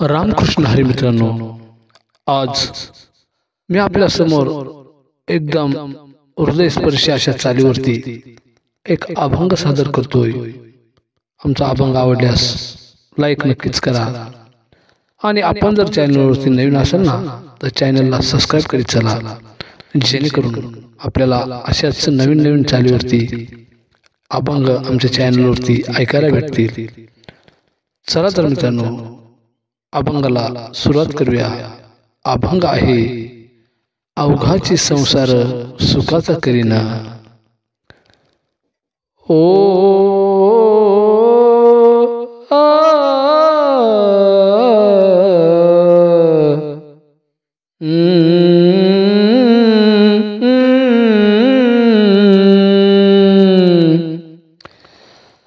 रामकृष्ण हरी मित्रांनो, आज मी आपल्या समोर एकदम हृदयस्पर्शी अशा चालीवरती एक अभंग सादर करतोय। आमचा अभंग आवडल्यास लाईक नक्कीच करा आणि आपण जर चॅनलवरती नवीन असाल ना तर चॅनलला सबस्क्राईब करीत चला, जेणेकरून आपल्याला अशाच नवीन नवीन चालीवरती अभंग आमच्या चॅनलवरती ऐकायला भेटतील। चला तर मित्रांनो, अभंगाला सुरुवात करूया। अभंग आहे अवघाची संसार सुखाचा करीना। ओ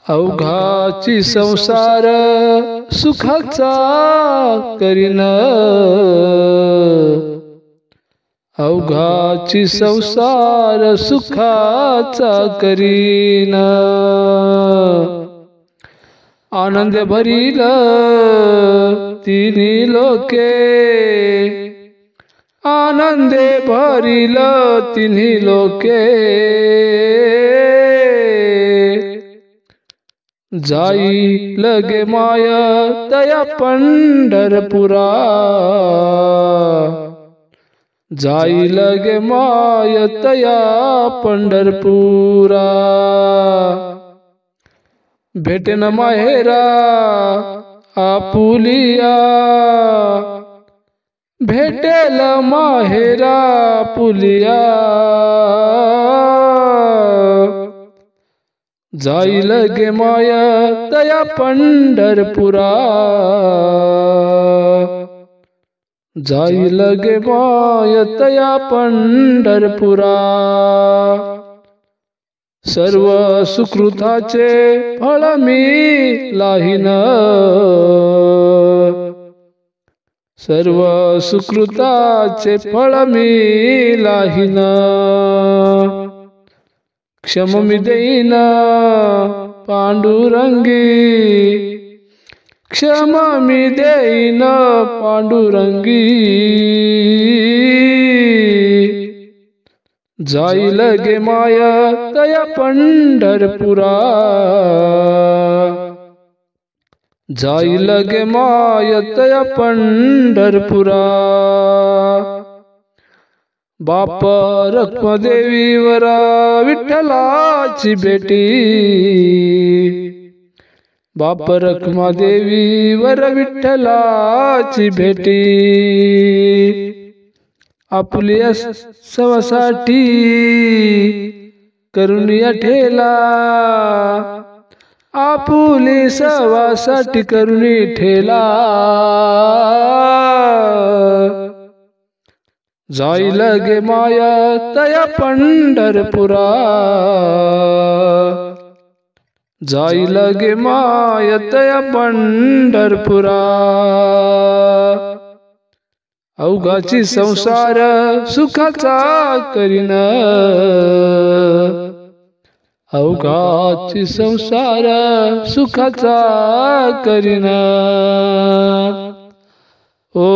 अवघाची संसार सुखाचा करीना, अवघाची संसार सुखाचा करीना। आनंद भरील तिन्ही लोके, आनंदे भरील तिन्ही लोके। जाई लगे माया तया पंढरपुरा, जाई लगे माया तया पंढरपुरा। भेटेन माहेरा आपुलिया, भेटेल माहेरा पुलिया। जाई लगे माया तया पंढरपुरा, जाई लगे माया तया पंढरपुरा। सर्व सुकृताचे फळ मी लाहीन, सर्व सुकृताचे फळ मी लाहीन। क्षम मी देईन पांडुरंगी, क्षम मी देईन पांडुरंगी। जाई लगे माया तया पंढरपुरा, जाई लगे माया तया पंढरपुरा। बाप रखुमादेवीवर विठ्ठलाची भेटी, बाप रखुमादेवीवर विठ्ठलाची भेटी। आपुलिया सवासाठी करुनिया ठेला, आपुली सवासाठी करुणी ठेला। जाई लगे माया तया पंढरपुरा, जाई लगे माया तया पंढरपुरा। अवघाची संसार सुखाचा करीना, अवघाची संसार सुखाचा करीना। ओ